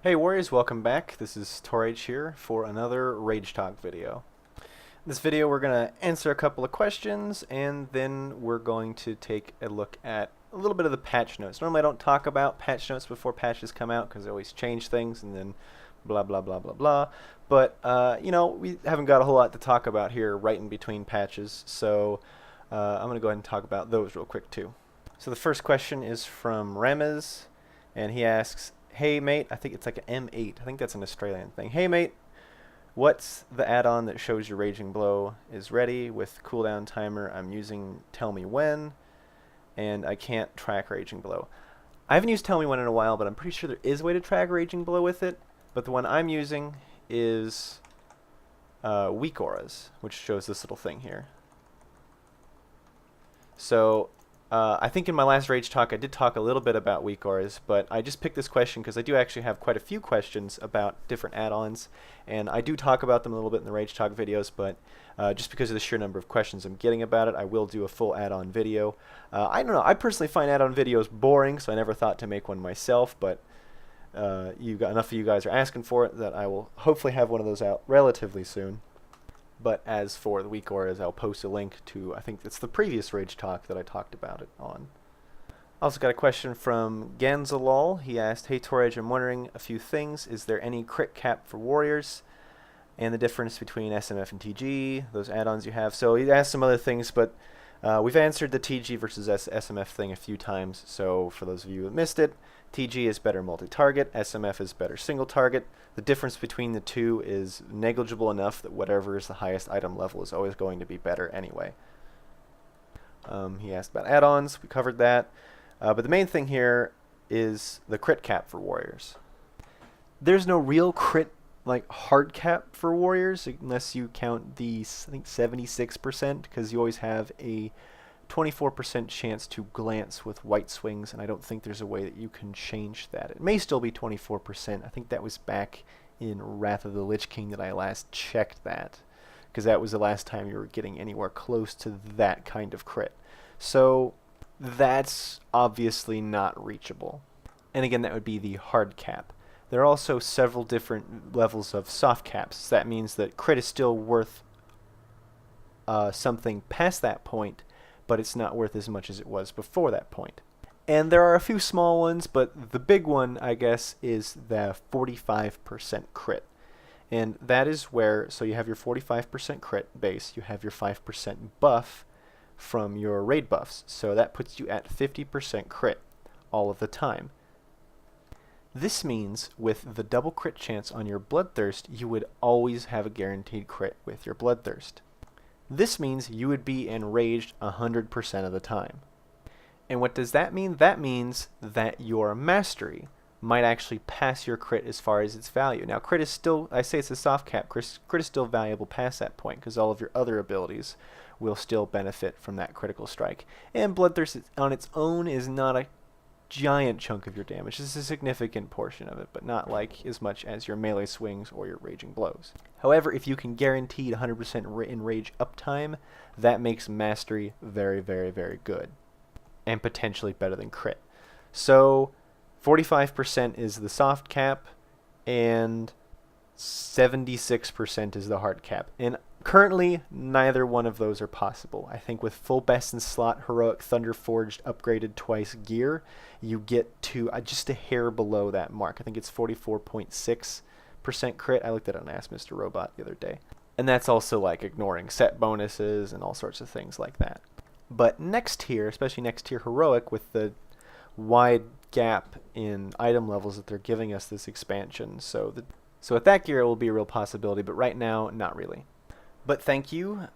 Hey Warriors, welcome back. This is Torage here for another Rage Talk video. In this video we're going to answer a couple of questions and then we're going to take a look at a little bit of the patch notes. Normally I don't talk about patch notes before patches come out because they always change things and then blah blah blah blah blah. But you know, we haven't got a whole lot to talk about here right in between patches, so I'm going to go ahead and talk about those real quick too. So the first question is from Remez, and he asks, hey mate, I think it's like an M8. I think that's an Australian thing. Hey mate, what's the add-on that shows your Raging Blow is ready with cooldown timer? I'm using Tell Me When, and I can't track Raging Blow. I haven't used Tell Me When in a while, but I'm pretty sure there is a way to track Raging Blow with it. But the one I'm using is Weakauras, which shows this little thing here. So I think in my last Rage Talk I did talk a little bit about Weakauras, but I just picked this question because I do actually have quite a few questions about different add-ons, and I do talk about them a little bit in the Rage Talk videos, but just because of the sheer number of questions I'm getting about it, I will do a full add-on video. I don't know, I personally find add-on videos boring, so I never thought to make one myself, but enough of you guys are asking for it that I will hopefully have one of those out relatively soon. But as for the Weakauras, I'll post a link to, I think it's the previous Rage Talk that I talked about it on. Also got a question from Ganzalol. He asked, hey Torage, I'm wondering a few things. Is there any crit cap for warriors? And the difference between SMF and TG, those add-ons you have. So he asked some other things, but we've answered the TG versus SMF thing a few times. So for those of you who missed it, TG is better multi-target, SMF is better single target. The difference between the two is negligible enough that whatever is the highest item level is always going to be better anyway. He asked about add-ons, we covered that. But the main thing here is the crit cap for warriors. There's no real crit like hard cap for warriors unless you count the, I think, 76%, because you always have a 24% chance to glance with white swings, and I don't think there's a way that you can change that. It may still be 24%. I think that was back in Wrath of the Lich King that I last checked that, because that was the last time you were getting anywhere close to that kind of crit. So that's obviously not reachable. And again, that would be the hard cap. There are also several different levels of soft caps. So that means that crit is still worth something past that point, but it's not worth as much as it was before that point. And there are a few small ones, but the big one, I guess, is the 45% crit. And that is where, so you have your 45% crit base, you have your 5% buff from your raid buffs. So that puts you at 50% crit all of the time. This means with the double crit chance on your Bloodthirst, you would always have a guaranteed crit with your Bloodthirst. This means you would be enraged 100% of the time. And what does that mean? That means that your mastery might actually pass your crit as far as its value. Now crit is still, I say it's a soft cap, crit is still valuable past that point because all of your other abilities will still benefit from that critical strike. And Bloodthirst on its own is not a giant chunk of your damage. This is a significant portion of it, but not like as much as your melee swings or your raging blows. However, if you can guarantee 100% enrage uptime, that makes mastery very, very, very good, and potentially better than crit. So 45% is the soft cap, and 76% is the hard cap. And currently, neither one of those are possible. I think with full best in slot Heroic Thunder Forged upgraded twice gear, you get to just a hair below that mark. I think it's 44.6% crit. I looked at it on Ask Mr. Robot the other day. And that's also like ignoring set bonuses and all sorts of things like that. But next tier, especially next tier Heroic, with the wide gap in item levels that they're giving us this expansion, so with that gear it will be a real possibility, but right now, not really. But thank you,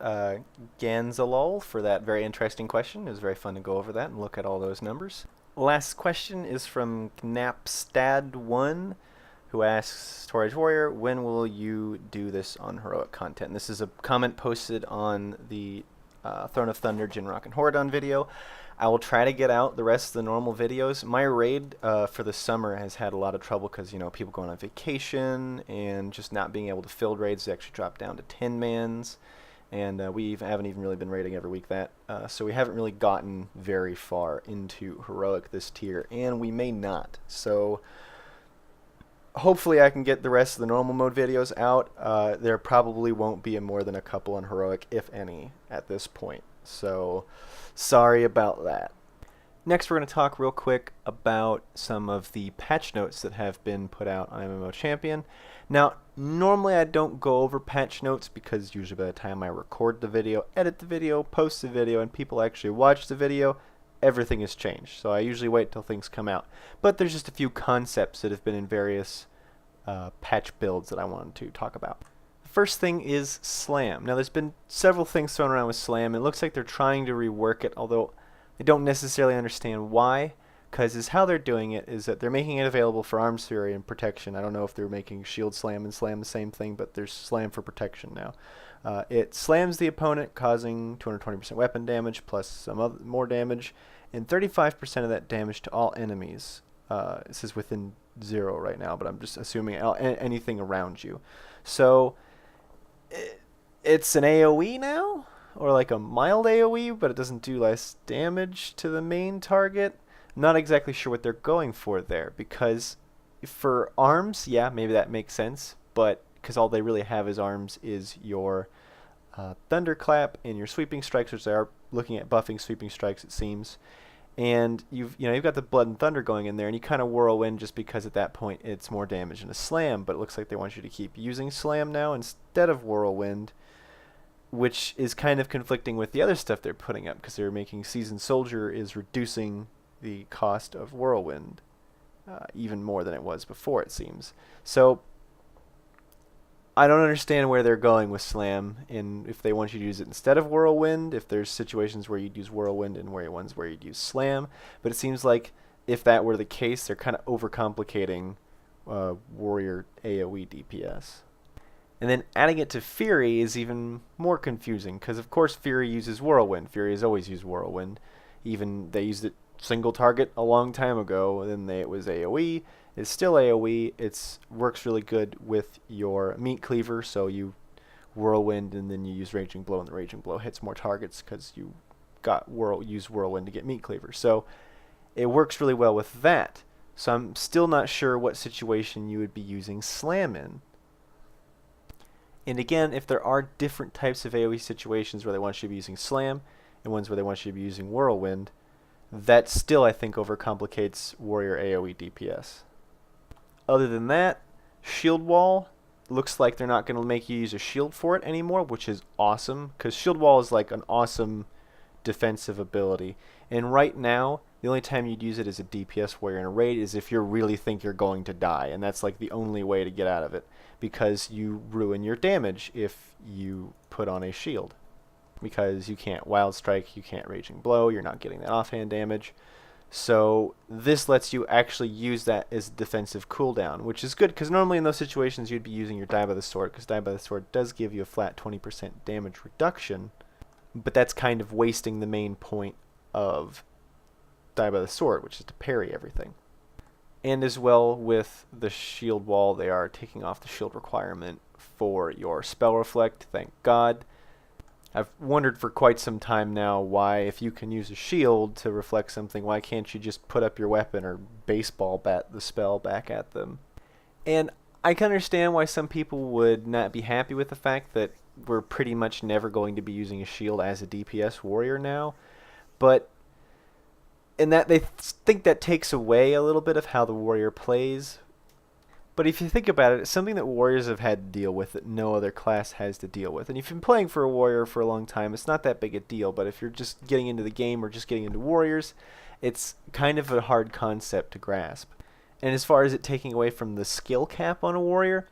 Ganzalol, for that very interesting question. It was very fun to go over that and look at all those numbers. Last question is from Knapstad1, who asks, Torage Warrior, when will you do this on Heroic content? And this is a comment posted on the Throne of Thunder, Jinrock, and Horadon video. I will try to get out the rest of the normal videos. My raid for the summer has had a lot of trouble because, you know, people going on vacation and just not being able to field raids. They actually dropped down to 10-mans. And we haven't even really been raiding every week so we haven't really gotten very far into Heroic this tier, and we may not. So hopefully I can get the rest of the normal mode videos out. There probably won't be more than a couple on heroic, if any, at this point. So sorry about that. Next, we're going to talk real quick about some of the patch notes that have been put out on MMO Champion. Now, normally I don't go over patch notes because usually by the time I record the video, edit the video, post the video, and people actually watch the video, everything has changed. So I usually wait till things come out. But there's just a few concepts that have been in various patch builds that I wanted to talk about. The first thing is Slam. Now, there's been several things thrown around with Slam. It looks like they're trying to rework it, although I don't necessarily understand why, because how they're doing it is that they're making it available for arms theory and protection. I don't know if they're making shield slam and slam the same thing, but there's slam for protection now. It slams the opponent, causing 220% weapon damage plus some more damage, and 35% of that damage to all enemies. This is within 0 right now, but I'm just assuming anything around you. So it's an AoE now? Or like a mild AoE, but it doesn't do less damage to the main target. I'm not exactly sure what they're going for there, because for arms, yeah, maybe that makes sense, but because all they really have as arms is your Thunderclap and your Sweeping Strikes, which they are looking at buffing Sweeping Strikes, it seems. And you've got the Blood and Thunder going in there, and you kind of Whirlwind just because at that point it's more damage than a Slam, but it looks like they want you to keep using Slam now instead of Whirlwind, which is kind of conflicting with the other stuff they're putting up, because they're making Seasoned Soldier is reducing the cost of Whirlwind even more than it was before, it seems. So I don't understand where they're going with Slam, and if they want you to use it instead of Whirlwind, if there's situations where you'd use Whirlwind and ones where you'd use Slam. But it seems like if that were the case, they're kind of overcomplicating Warrior AoE DPS. And then adding it to Fury is even more confusing, because of course Fury uses Whirlwind. Fury has always used Whirlwind. Even they used it single target a long time ago, then it was AoE. It's still AoE. It works really good with your Meat Cleaver, so you Whirlwind and then you use Raging Blow, and the Raging Blow hits more targets because you use Whirlwind to get Meat Cleaver. So it works really well with that. So I'm still not sure what situation you would be using Slam in. And again, if there are different types of AoE situations where they want you to be using Slam and ones where they want you to be using Whirlwind, that still, I think, overcomplicates Warrior AoE DPS. Other than that, Shield Wall looks like they're not going to make you use a shield for it anymore, which is awesome, because Shield Wall is like an awesome defensive ability. And right now, the only time you'd use it as a DPS warrior in a raid is if you really think you're going to die, and that's like the only way to get out of it, because you ruin your damage if you put on a shield. Because you can't Wild Strike, you can't Raging Blow, you're not getting that offhand damage. So this lets you actually use that as a defensive cooldown, which is good, because normally in those situations you'd be using your Die by the Sword, because Die by the Sword does give you a flat 20% damage reduction, but that's kind of wasting the main point of Die by the Sword, which is to parry everything. And as well with the Shield Wall, they are taking off the shield requirement for your Spell Reflect, thank God. I've wondered for quite some time now why, if you can use a shield to reflect something, why can't you just put up your weapon or baseball bat the spell back at them? And I can understand why some people would not be happy with the fact that we're pretty much never going to be using a shield as a DPS warrior now, but in that they think that takes away a little bit of how the warrior plays. But if you think about it, it's something that warriors have had to deal with that no other class has to deal with. And if you've been playing for a warrior for a long time, it's not that big a deal. But if you're just getting into the game or just getting into warriors, it's kind of a hard concept to grasp. And as far as it taking away from the skill cap on a warrior,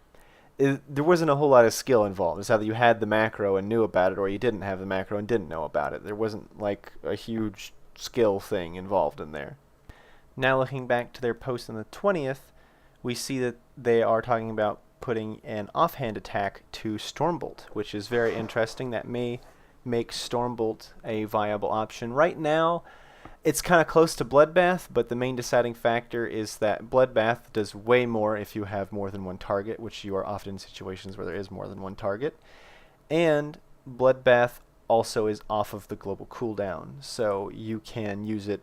there wasn't a whole lot of skill involved. It's either you had the macro and knew about it, or you didn't have the macro and didn't know about it. There wasn't like a huge skill thing involved in there. Now looking back to their post on the 20th, we see that they are talking about putting an offhand attack to Stormbolt, which is very interesting. That may make Stormbolt a viable option. Right now, it's kind of close to Bloodbath, but the main deciding factor is that Bloodbath does way more if you have more than one target, which you are often in situations where there is more than one target. And Bloodbath also is off of the global cooldown, so you can use it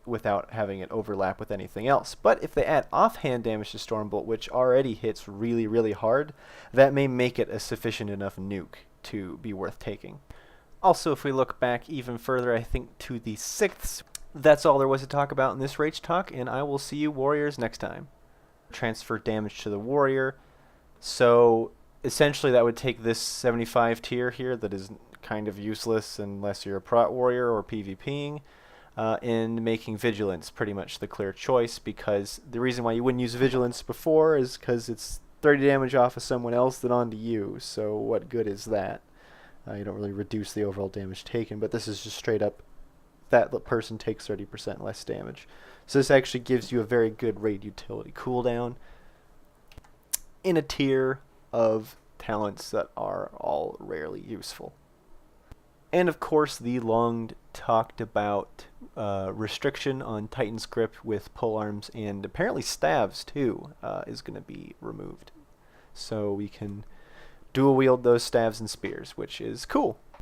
without having it overlap with anything else. But if they add offhand damage to Stormbolt, which already hits really, really hard, that may make it a sufficient enough nuke to be worth taking. Also, if we look back even further, I think to the 6th, that's all there was to talk about in this Rage Talk, and I will see you Warriors next time. Transfer damage to the Warrior. So essentially that would take this 75 tier here that is kind of useless unless you're a Prot Warrior or PvPing, in making Vigilance pretty much the clear choice, because the reason why you wouldn't use Vigilance before is because it's 30 damage off of someone else than onto you, so what good is that? You don't really reduce the overall damage taken, but this is just straight up that person takes 30% less damage. So this actually gives you a very good raid utility cooldown in a tier of talents that are all rarely useful. And of course the long talked about restriction on Titan's Grip with polearms and apparently staves too is going to be removed. So we can dual wield those staves and spears, which is cool.